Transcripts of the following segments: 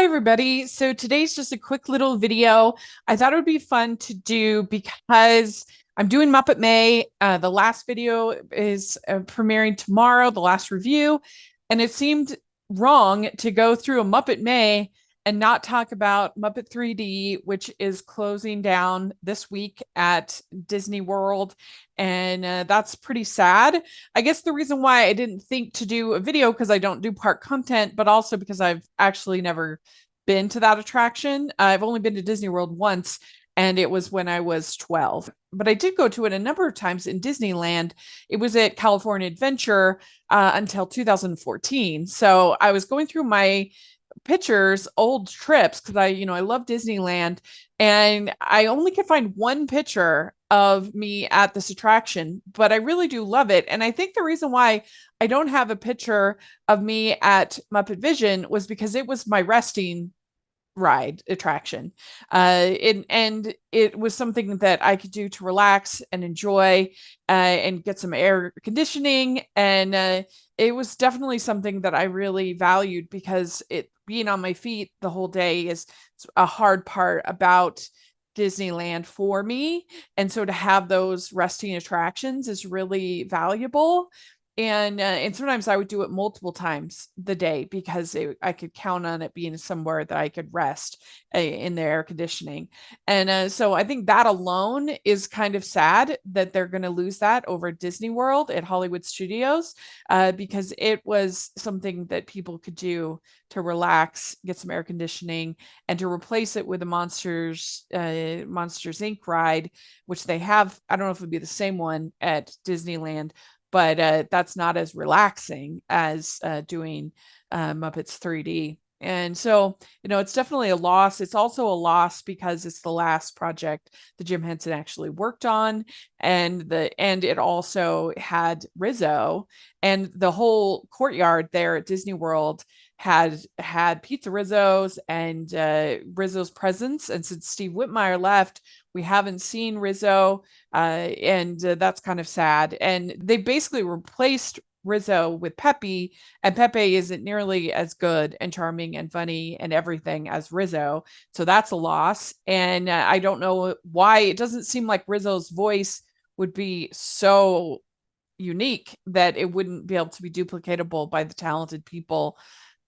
Hi, everybody. So today's just a quick little video. I thought it would be fun to do because I'm doing Muppet May. The last video is premiering tomorrow, the last review, and it seemed wrong to go through a Muppet May and not talk about Muppet 3D, which is closing down this week at Disney World. And that's pretty sad. I guess the reason why I didn't think to do a video because I don't do park content, but also because I've actually never been to that attraction. I've only been to Disney World once, and it was when I was 12. But I did go to it a number of times in Disneyland. It was at California Adventure until 2014. So I was going through my pictures, old trips, because I love Disneyland, and I only could find one picture of me at this attraction, but I really do love it. And I think the reason why I don't have a picture of me at Muppet Vision was because it was my resting ride attraction. And it was something that I could do to relax and enjoy and get some air conditioning. And it was definitely something that I really valued because it being on my feet the whole day is a hard part about Disneyland for me. And so to have those resting attractions is really valuable. And sometimes I would do it multiple times the day because I could count on it being somewhere that I could rest in the air conditioning. And so I think that alone is kind of sad that they're going to lose that over Disney World at Hollywood Studios, because it was something that people could do to relax, get some air conditioning, and to replace it with a Monsters Inc. ride, which they have. I don't know if it would be the same one at Disneyland, but that's not as relaxing as doing Muppets 3D. And so, it's definitely a loss. It's also a loss because it's the last project that Jim Henson actually worked on, and it also had Rizzo, and the whole courtyard there at Disney World had Pizza Rizzo's and Rizzo's presence. And since Steve Whitmire left, we haven't seen Rizzo, and that's kind of sad. And they basically replaced Rizzo with Pepe, and Pepe isn't nearly as good and charming and funny and everything as Rizzo. So that's a loss. And I don't know why it doesn't seem like Rizzo's voice would be so unique that it wouldn't be able to be duplicatable by the talented people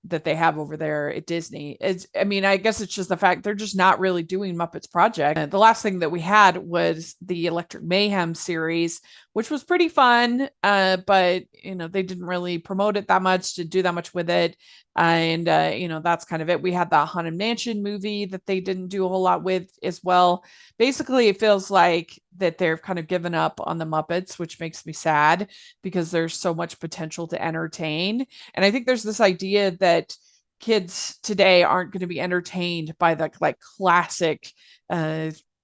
that they have over there at Disney. I guess it's just the fact they're just not really doing Muppets Project. The last thing that we had was the Electric Mayhem series, which was pretty fun, but they didn't really promote it that much, to do that much with it. And that's kind of it. We had the Haunted Mansion movie that they didn't do a whole lot with as well. Basically, it feels like that they've kind of given up on the Muppets, which makes me sad because there's so much potential to entertain. And I think there's this idea that kids today aren't going to be entertained by the like classic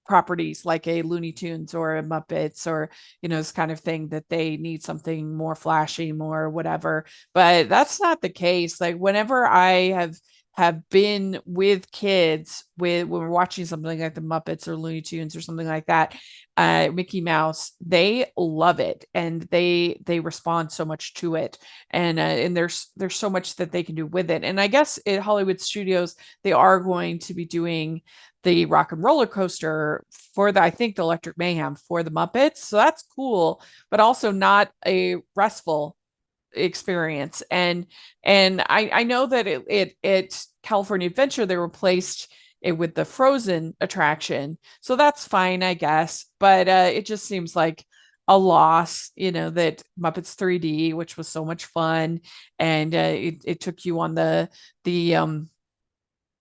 properties like a Looney Tunes or a Muppets, or this kind of thing, that they need something more flashy, more whatever. But that's not the case. Like, whenever I have been with kids when we're watching something like the Muppets or Looney Tunes or something like that, Mickey Mouse, they love it, and they respond so much to it. And there's so much that they can do with it. And I guess at Hollywood Studios they are going to be doing the Rock and Roller Coaster for I think the Electric Mayhem for the Muppets. So that's cool, but also not a restful experience. And I know that it California Adventure they replaced it with the Frozen attraction, so that's fine, I guess. But it just seems like a loss, that Muppets 3D, which was so much fun, and it took you on the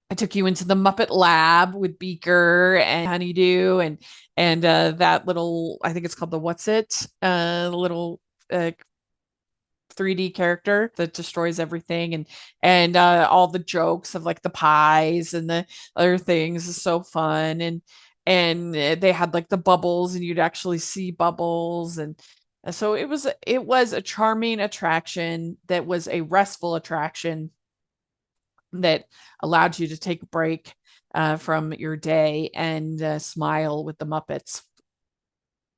I took you into the Muppet Lab with Beaker and Honeydew, and that little, I think it's called the What's It, little uh, 3D character that destroys everything, and all the jokes of like the pies and the other things is so fun. And they had like the bubbles, and you'd actually see bubbles. And so it was a charming attraction that was a restful attraction that allowed you to take a break from your day and smile with the Muppets.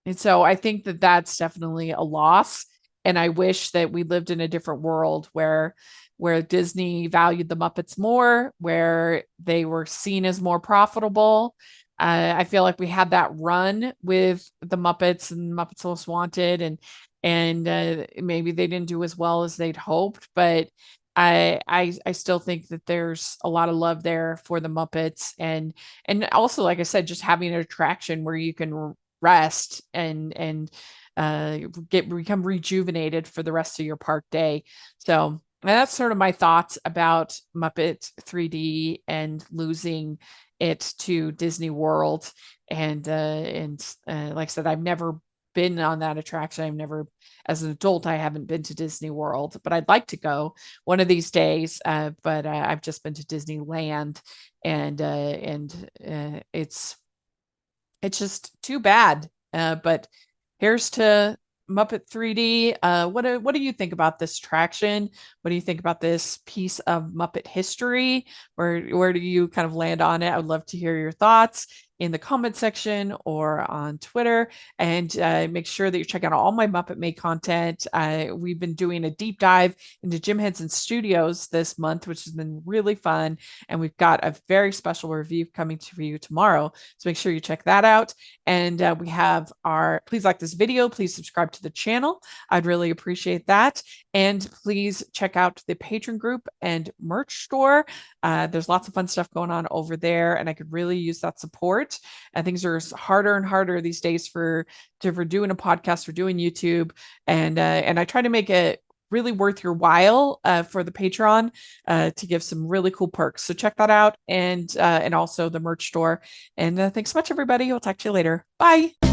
And so I think that that's definitely a loss. and I wish that we lived in a different world where Disney valued the Muppets more, where they were seen as more profitable. I feel like we had that run with the Muppets and Muppets Most Wanted, and maybe they didn't do as well as they'd hoped, but I still think that there's a lot of love there for the Muppets, and also, like I said, just having an attraction where you can rest and become rejuvenated for the rest of your park day. So that's sort of my thoughts about Muppet 3D and losing it to Disney World. And like I said, I've never been on that attraction. I've never, as an adult, I haven't been to Disney World, but I'd like to go one of these days. But I've just been to Disneyland, and it's just too bad. But here's to Muppet 3D. What do you think about this attraction? What do you think about this piece of Muppet history? Where do you kind of land on it? I would love to hear your thoughts in the comment section or on Twitter. And make sure that you're checking out all my Muppet May content. We've been doing a deep dive into Jim Henson Studios this month, which has been really fun. And we've got a very special review coming to you tomorrow. So make sure you check that out. And we have please like this video. Please subscribe to the channel. I'd really appreciate that. And please check out the Patreon group and merch store. There's lots of fun stuff going on over there, and I could really use that support. Things are harder and harder these days for doing a podcast, for doing YouTube, and I try to make it really worth your while for the Patreon to give some really cool perks. So check that out, and also the merch store. And thanks so much, everybody. We'll talk to you later. Bye.